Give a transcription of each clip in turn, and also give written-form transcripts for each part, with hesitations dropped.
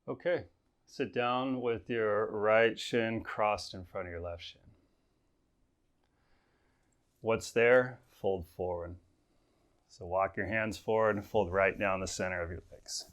Okay, sit down with your right shin crossed in front of your left shin. What's there? Fold forward. So walk your hands forward and fold right down the center of your legs.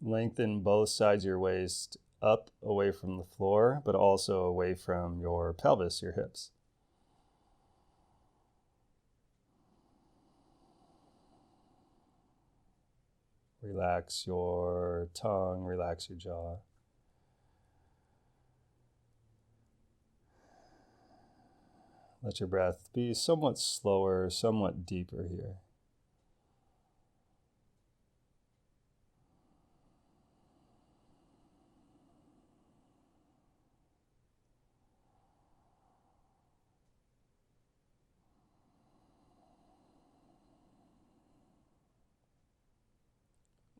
Lengthen both sides of your waist up away from the floor, but also away from your pelvis, your hips. Relax your tongue, relax your jaw. Let your breath be somewhat slower, somewhat deeper here.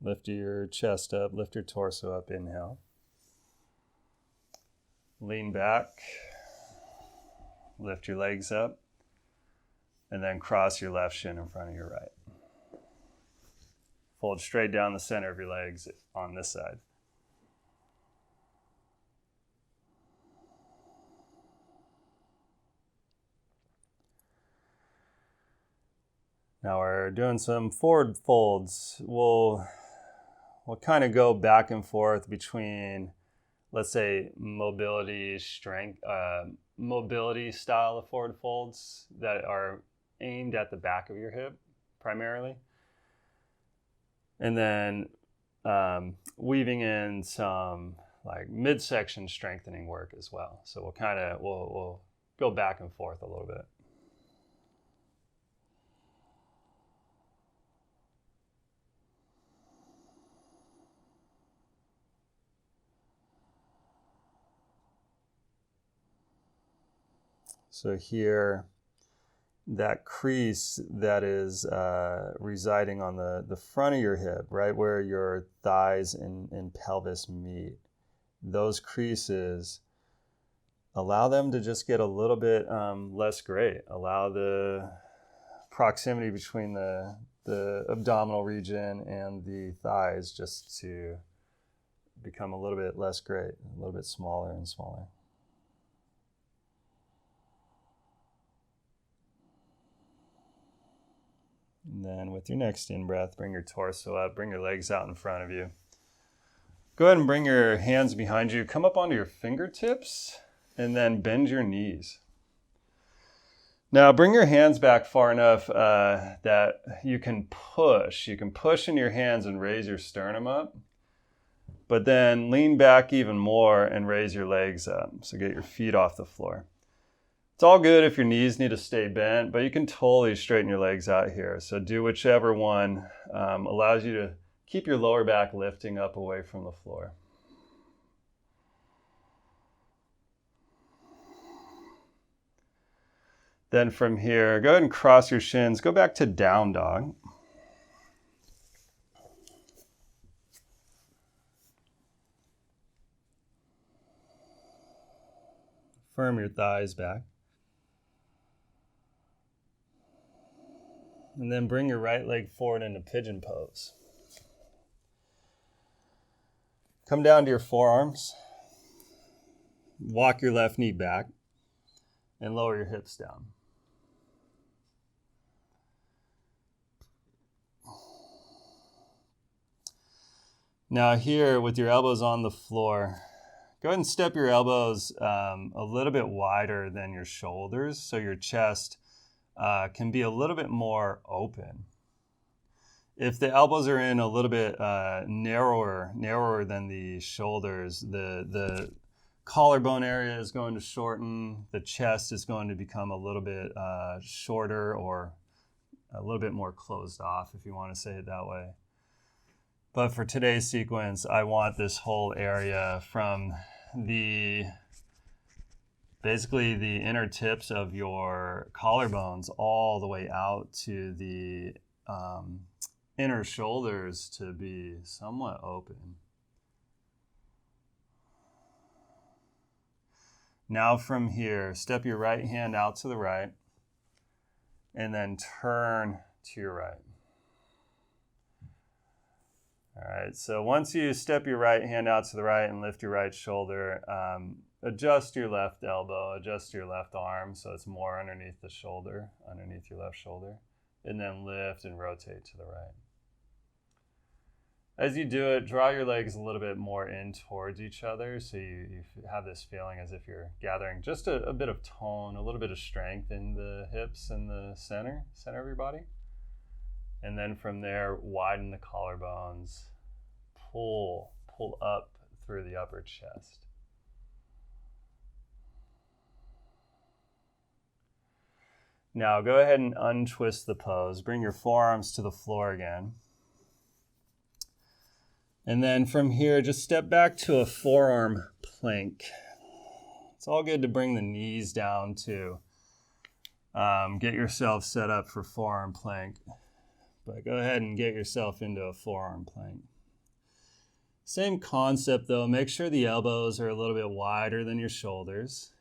Lift your chest up, lift your torso up, inhale. Lean back, lift your legs up, and then cross your left shin in front of your right. Fold straight down the center of your legs on this side. Now we're doing some forward folds. We'll kind of go back and forth between, let's say, mobility style of forward folds that are aimed at the back of your hip primarily. And then weaving in some like midsection strengthening work as well. So we'll go back and forth a little bit. So here, that crease that is residing on the front of your hip, right where your thighs and pelvis meet, those creases, allow them to just get a little bit less great. Allow the proximity between the abdominal region and the thighs just to become a little bit less great, a little bit smaller and smaller. And then with your next in-breath, bring your torso up, bring your legs out in front of you. Go ahead and bring your hands behind you. Come up onto your fingertips and then bend your knees. Now bring your hands back far enough that you can push. You can push in your hands and raise your sternum up. But then lean back even more and raise your legs up. So get your feet off the floor. It's all good if your knees need to stay bent, but you can totally straighten your legs out here. So do whichever one allows you to keep your lower back lifting up away from the floor. Then from here, go ahead and cross your shins. Go back to down dog. Firm your thighs back. And then bring your right leg forward into Pigeon Pose. Come down to your forearms. Walk your left knee back and lower your hips down. Now here, with your elbows on the floor, go ahead and step your elbows a little bit wider than your shoulders so your chest can be a little bit more open. If the elbows are in a little bit narrower than the shoulders, the collarbone area is going to shorten, the chest is going to become a little bit shorter or a little bit more closed off, if you want to say it that way. But for today's sequence, I want this whole area from the basically the inner tips of your collarbones all the way out to the inner shoulders to be somewhat open. Now from here, step your right hand out to the right and then turn to your right. All right, so once you step your right hand out to the right and lift your right shoulder, adjust your left elbow, adjust your left arm so it's more underneath the shoulder, underneath your left shoulder, and then lift and rotate to the right. As you do it, draw your legs a little bit more in towards each other so you have this feeling as if you're gathering just a bit of tone, a little bit of strength in the hips and the center of your body. And then from there, widen the collarbones, pull up through the upper chest. Now go ahead and untwist the pose. Bring your forearms to the floor again. And then from here, just step back to a forearm plank. It's all good to bring the knees down too. Get yourself set up for forearm plank. But go ahead and get yourself into a forearm plank. Same concept though, make sure the elbows are a little bit wider than your shoulders.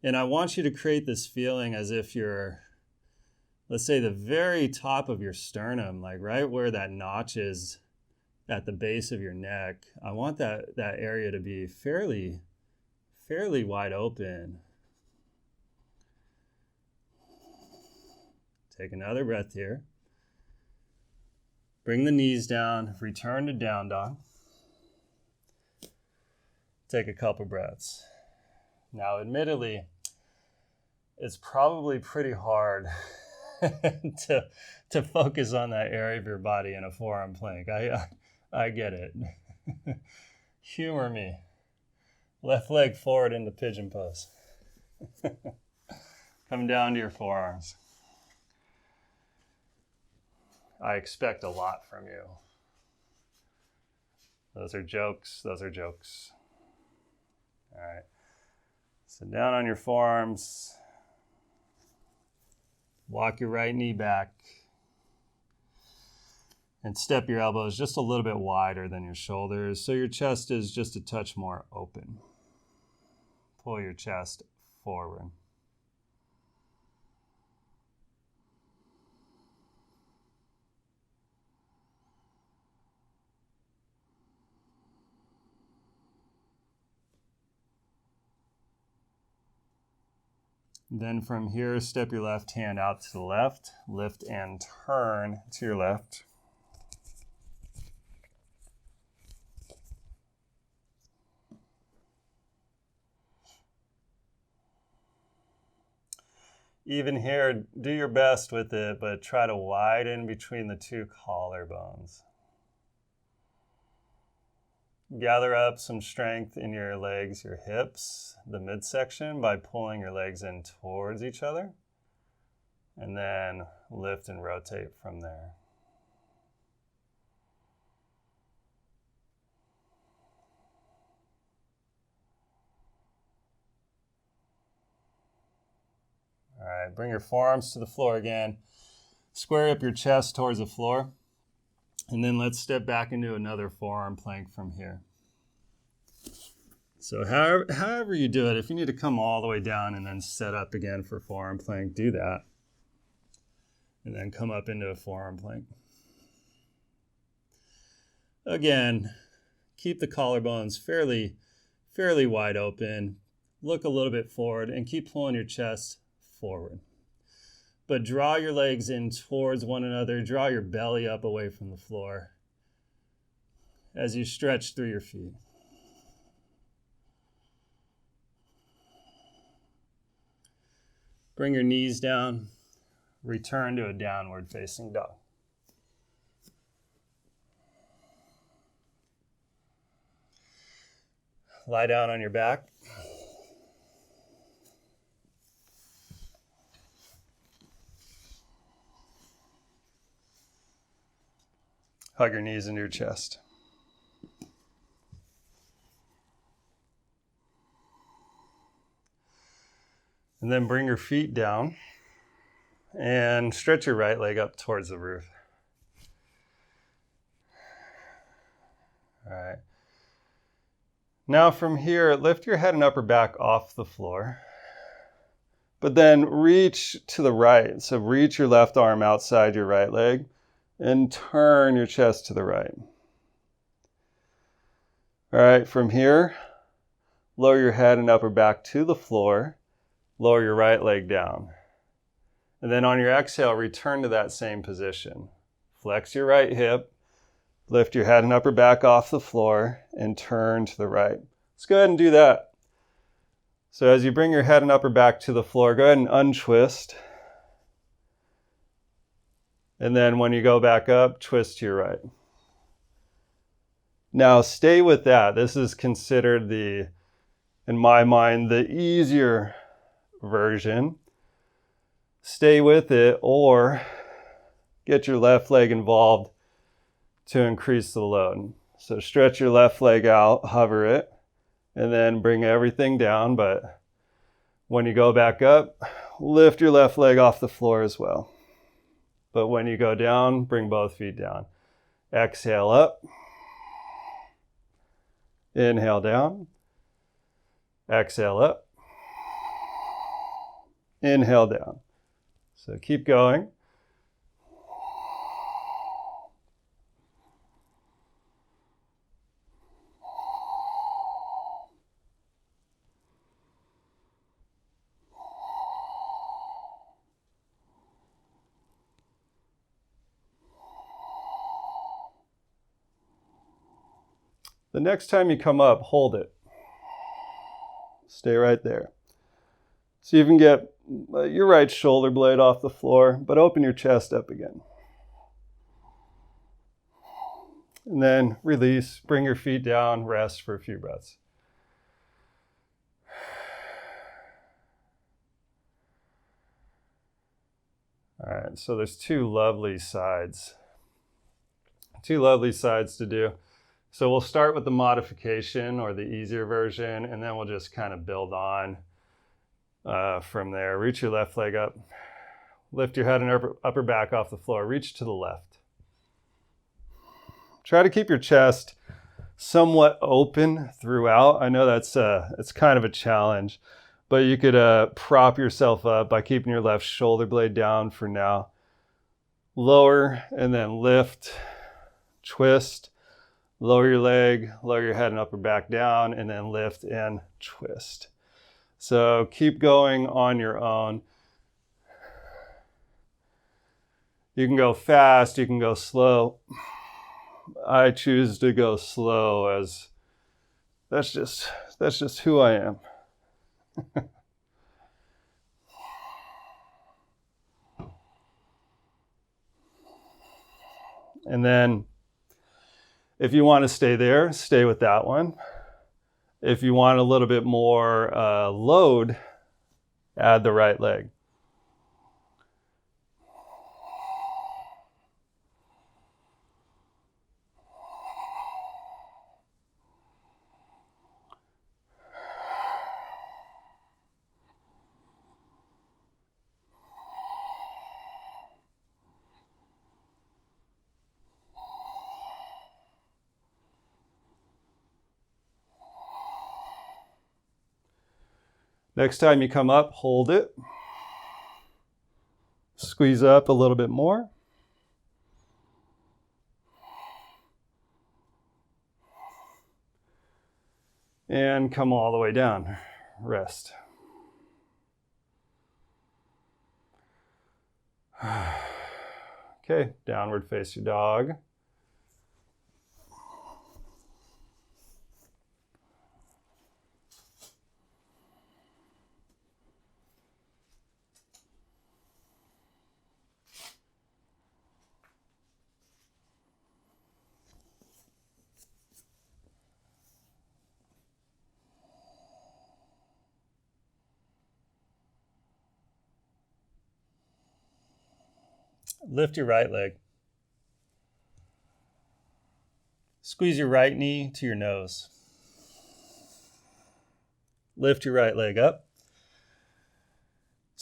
And I want you to create this feeling as if you're, let's say the very top of your sternum, like right where that notch is at the base of your neck. I want that area to be fairly wide open. Take another breath here. Bring the knees down, return to down dog. Take a couple breaths. Now, admittedly, it's probably pretty hard to focus on that area of your body in a forearm plank. I get it. Humor me. Left leg forward into pigeon pose. Come down to your forearms. I expect a lot from you. Those are jokes. Those are jokes. All right. Sit down on your forearms. Walk your right knee back. And step your elbows just a little bit wider than your shoulders so your chest is just a touch more open. Pull your chest forward. Then from here, step your left hand out to the left, lift and turn to your left. Even here, do your best with it, but try to widen between the two collarbones. Gather up some strength in your legs, your hips, the midsection by pulling your legs in towards each other. And then lift and rotate from there. All right, bring your forearms to the floor again. Square up your chest towards the floor. And then let's step back into another forearm plank from here. So however you do it, if you need to come all the way down and then set up again for forearm plank, do that. And then come up into a forearm plank. Again, keep the collarbones fairly wide open. Look a little bit forward and keep pulling your chest forward. But draw your legs in towards one another. Draw your belly up away from the floor as you stretch through your feet. Bring your knees down. Return to a downward facing dog. Lie down on your back. Hug your knees into your chest. And then bring your feet down and stretch your right leg up towards the roof. All right. Now from here, lift your head and upper back off the floor, but then reach to the right. So reach your left arm outside your right leg and turn your chest to the right. All right, from here, lower your head and upper back to the floor, lower your right leg down. And then on your exhale, return to that same position. Flex your right hip, lift your head and upper back off the floor, and turn to the right. Let's go ahead and do that. So as you bring your head and upper back to the floor, go ahead and untwist. And then when you go back up, twist to your right. Now stay with that. This is considered in my mind, the easier version. Stay with it or get your left leg involved to increase the load. So stretch your left leg out, hover it, and then bring everything down. But when you go back up, lift your left leg off the floor as well. But when you go down, bring both feet down. Exhale up. Inhale down. Exhale up. Inhale down. So keep going. The next time you come up, hold it. Stay right there. So you can get your right shoulder blade off the floor, but open your chest up again. And then release, bring your feet down, rest for a few breaths. All right, so there's two lovely sides to do. So we'll start with the modification or the easier version, and then we'll just kind of build on from there. Reach your left leg up. Lift your head and upper back off the floor. Reach to the left. Try to keep your chest somewhat open throughout. I know it's kind of a challenge, but you could prop yourself up by keeping your left shoulder blade down for now. Lower and then lift, twist. Lower your leg, lower your head and upper back down, and then lift and twist. So keep going on your own. You can go fast, you can go slow. I choose to go slow as that's just who I am. And then if you want to stay there, stay with that one. If you want a little bit more load, add the right leg. Next time you come up, hold it. Squeeze up a little bit more. And come all the way down. Rest. Okay, downward face your dog. Lift your right leg. Squeeze your right knee to your nose. Lift your right leg up.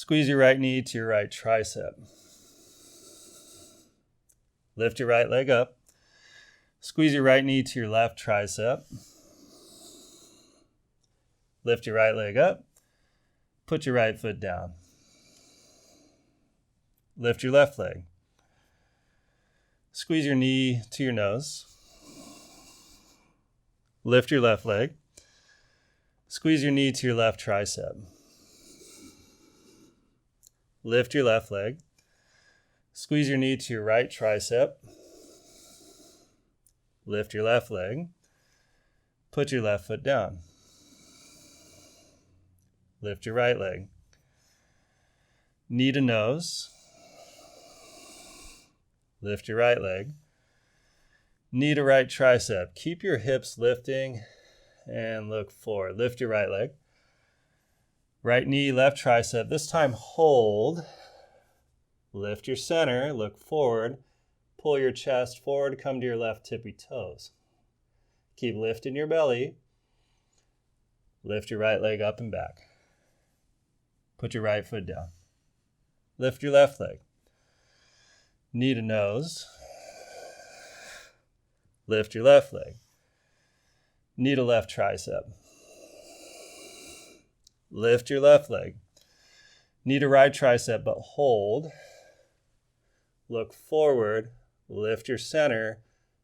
Squeeze your right knee to your right tricep. Lift your right leg up. Squeeze your right knee to your left tricep. Lift your right leg up. Put your right foot down. Lift your left leg. Squeeze your knee to your nose. Lift your left leg. Squeeze your knee to your left tricep. Lift your left leg. Squeeze your knee to your right tricep. Lift your left leg. Put your left foot down. Lift your right leg. Knee to nose. Lift your right leg. Knee to right tricep. Keep your hips lifting and look forward. Lift your right leg. Right knee, left tricep. This time hold. Lift your center, look forward. Pull your chest forward, come to your left tippy toes. Keep lifting your belly. Lift your right leg up and back. Put your right foot down. Lift your left leg. Knee to nose. Lift your left leg. Knee to left tricep. Lift your left leg. Knee to right tricep, but hold. Look forward. Lift your center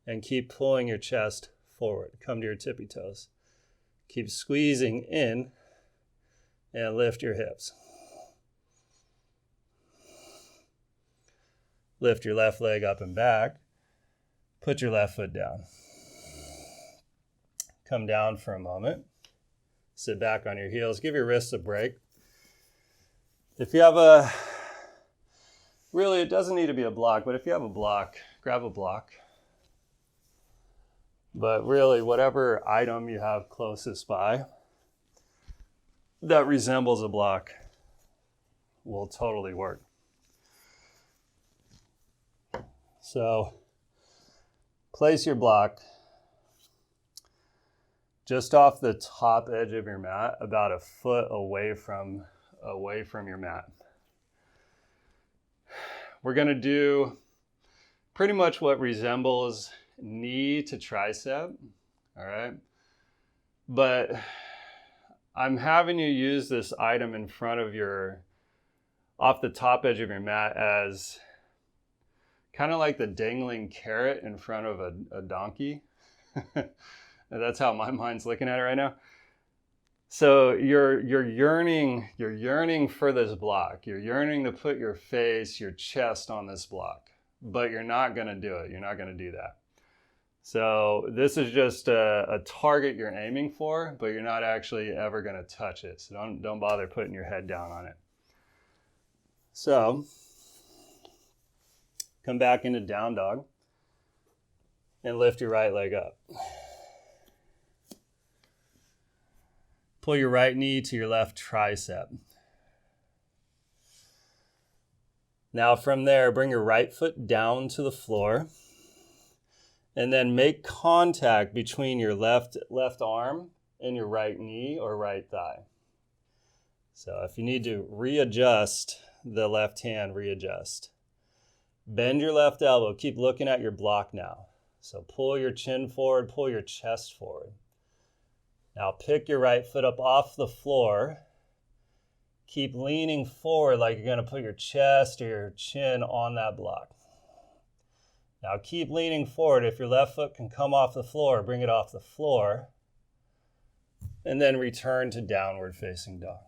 and keep pulling your chest forward. Come to your tippy toes. Keep squeezing in and lift your hips. Lift your left leg up and back. Put your left foot down. Come down for a moment. Sit back on your heels. Give your wrists a break. If you have really, it doesn't need to be a block, but if you have a block, grab a block. But really, whatever item you have closest by that resembles a block will totally work. So, place your block just off the top edge of your mat, about a foot away from your mat. We're going to do pretty much what resembles knee to tricep, all right? But I'm having you use this item in front of off the top edge of your mat as kind of like the dangling carrot in front of a donkey. That's how my mind's looking at it right now. So you're yearning for this block. You're yearning to put your face, your chest on this block, but you're not going to do it. You're not going to do that. So this is just a target you're aiming for, but you're not actually ever going to touch it. So don't bother putting your head down on it. So come back into down dog and lift your right leg up. Pull your right knee to your left tricep. Now from there, bring your right foot down to the floor and then make contact between your left arm and your right knee or right thigh. So if you need to readjust the left hand, readjust. Bend your left elbow. Keep looking at your block now. So pull your chin forward, pull your chest forward. Now pick your right foot up off the floor. Keep leaning forward like you're going to put your chest or your chin on that block. Now keep leaning forward. If your left foot can come off the floor, bring it off the floor. And then return to downward facing dog.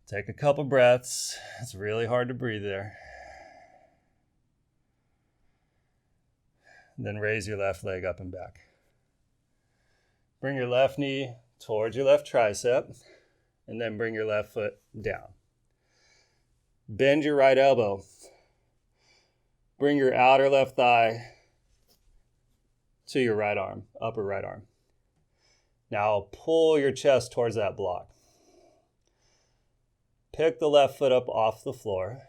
Take a couple breaths. It's really hard to breathe there. Then raise your left leg up and back. Bring your left knee towards your left tricep, and then bring your left foot down. Bend your right elbow. Bring your outer left thigh to your right arm, upper right arm. Now pull your chest towards that block. Pick the left foot up off the floor.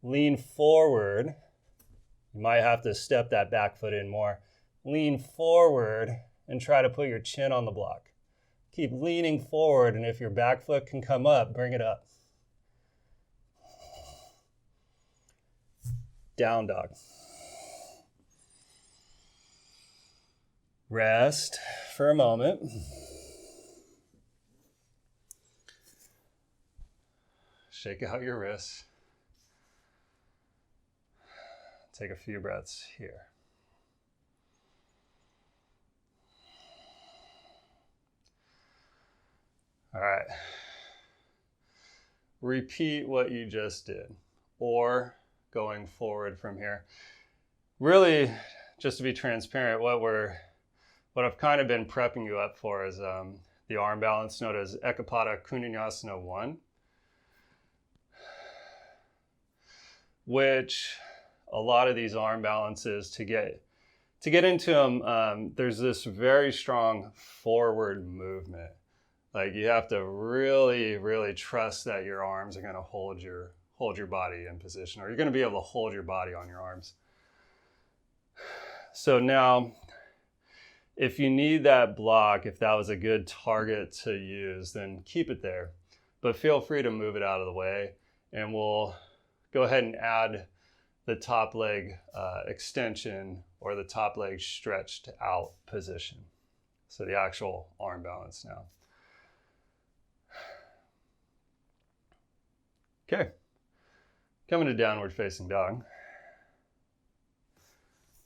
Lean forward. You might have to step that back foot in more. Lean forward and try to put your chin on the block. Keep leaning forward, and if your back foot can come up, bring it up. Down dog. Rest for a moment. Shake out your wrists. Take a few breaths here. All right. Repeat what you just did, or going forward from here. Really, just to be transparent, what I've kind of been prepping you up for is the arm balance known as Ekapada Koundinyasana 1, which a lot of these arm balances, to get into them, there's this very strong forward movement. Like you have to really, really trust that your arms are going to hold your body in position, or you're going to be able to hold your body on your arms. So now, if you need that block, if that was a good target to use, then keep it there. But feel free to move it out of the way, and we'll go ahead and add the top leg extension or the top leg stretched out position. So the actual arm balance now. Okay, coming to downward facing dog.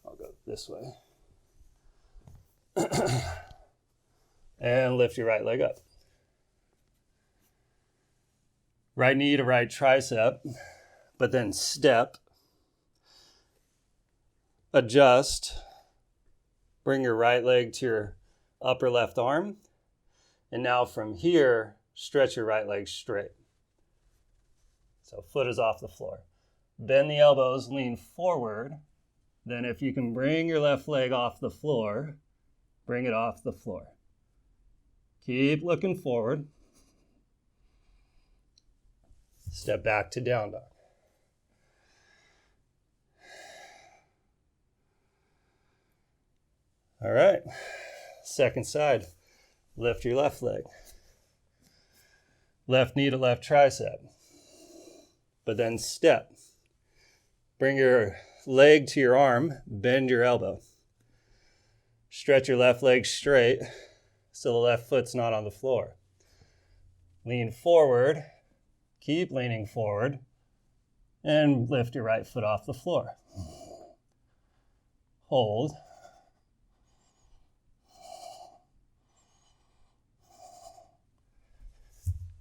I'll go this way. And lift your right leg up. Right knee to right tricep, but then step. Adjust. Bring your right leg to your upper left arm. And now from here, stretch your right leg straight. So foot is off the floor. Bend the elbows, lean forward. Then if you can bring your left leg off the floor, bring it off the floor. Keep looking forward. Step back to down dog. All right, second side. Lift your left leg. Left knee to left tricep. But then step. Bring your leg to your arm, bend your elbow. Stretch your left leg straight so the left foot's not on the floor. Lean forward, keep leaning forward, and lift your right foot off the floor. Hold.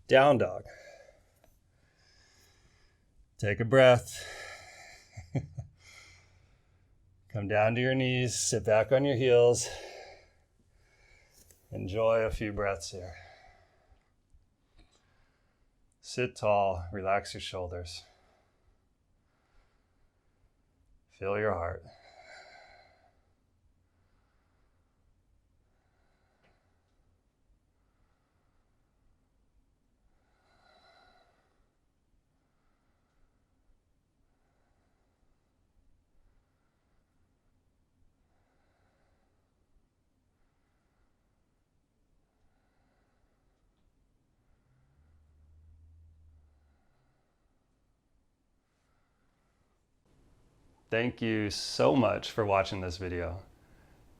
Down dog. Take a breath. Come down to your knees, sit back on your heels. Enjoy a few breaths here. Sit tall, relax your shoulders. Feel your heart. Thank you so much for watching this video.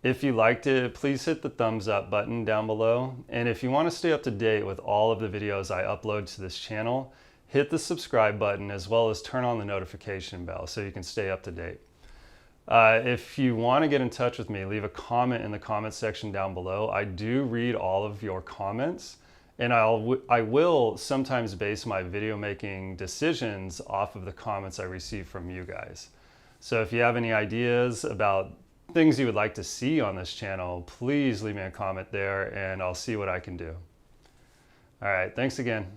If you liked it, please hit the thumbs up button down below. And if you want to stay up to date with all of the videos I upload to this channel, hit the subscribe button as well as turn on the notification bell so you can stay up to date. If you want to get in touch with me, leave a comment in the comment section down below. I do read all of your comments, and I will sometimes base my video making decisions off of the comments I receive from you guys. So if you have any ideas about things you would like to see on this channel, please leave me a comment there and I'll see what I can do. All right, thanks again.